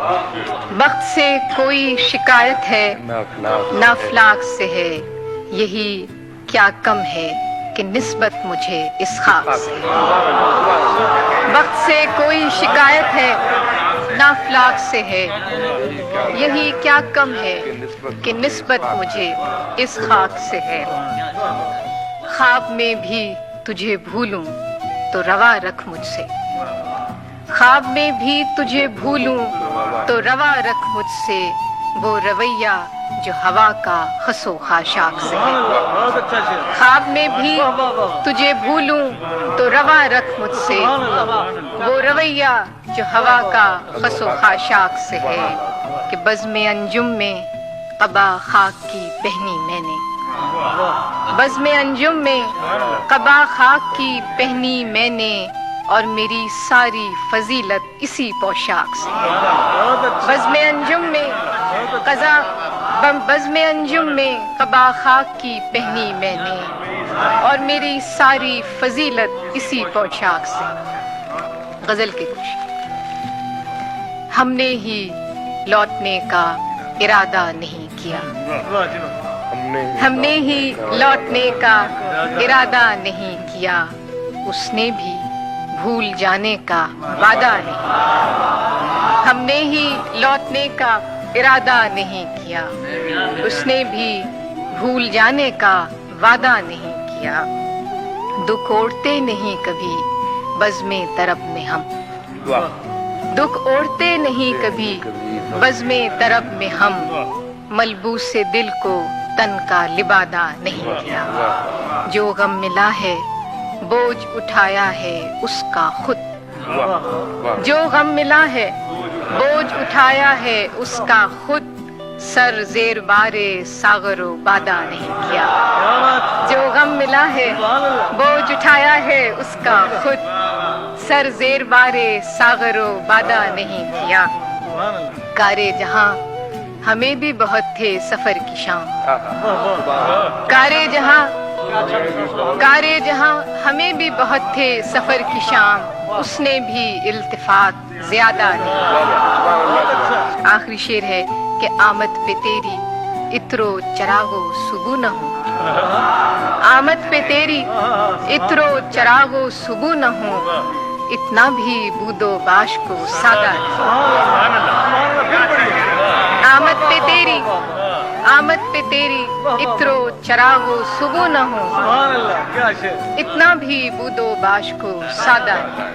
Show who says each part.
Speaker 1: وقت سے کوئی شکایت ہے نہ افلاک سے ہے، یہی کیا کم ہے کہ نسبت مجھے اس خاک سے ہے۔ وقت سے کوئی شکایت ہے نہ افلاک سے ہے، یہی کیا کم ہے کہ نسبت مجھے اس خاک سے ہے۔ خواب میں بھی تجھے بھولوں تو روا رکھ مجھ سے، خواب میں بھی تجھے بھولوں تو روا رکھ مجھ سے وہ رویہ جو ہوا کا خس و خاشاک سے ہے۔ خواب میں بھی تجھے بھولوں تو روا رکھ مجھ سے وہ رویہ جو ہوا کا خس و خاشاک سے ہے، کہ بزم انجم میں قبا خاک کی پہنی میں نے، بزم انجم میں قبا خاک کی پہنی میں نے، اور میری ساری فضیلت اسی پوشاک سے ہے۔ بزم انجم میں بزم انجم میں قبا خاک کی پہنی میں نے، اور میری ساری فضیلت اسی پوشاک سے۔ غزل کے کچھ ہم نے ہی لوٹنے کا ارادہ نہیں کیا، ہم نے ہی لوٹنے کا ارادہ نہیں کیا، اس نے بھی بھول جانے کا وعدہ نہیں، ہم نے ہی لوٹنے کا ارادہ نہیں کیا، اس نے بھی بھول جانے کا وعدہ نہیں کیا۔ دکھ اوڑھتے نہیں کبھی بزم طرب میں ہم، دکھ اوڑھتے نہیں کبھی بزم طرب میں ہم، ملبوس دل کو تن کا لبادہ نہیں کیا۔ جو غم ملا ہے بوجھ اٹھایا ہے اس کا خود، جو غم ملا ہے بوجھ اٹھایا ہے اس کا خود، سر زیر بار ساغر و بادہ نہیں کیا۔ جو غم ملا ہے بوجھ اٹھایا ہے اس کا خود، سر زیر بار ساغر و بادہ نہیں کیا۔ کارے جہاں ہمیں بھی بہت تھے سفر کی شام، کارے جہاں ہمیں بھی بہت تھے سفر کی شام، اس نے بھی التفات زیادہ نہیں۔ آخری شعر ہے کہ آمد پہ تیری عطر و چراغ و صبح نہ ہوں، آمد پہ تیری عطر و چراغ و صبح نہ ہوں، اتنا بھی بود و باش کو سادہ آمد پہ تیری عطر و چراغ و صبح نہ ہوں، اتنا بھی بود و باش کو سادہ نہیں۔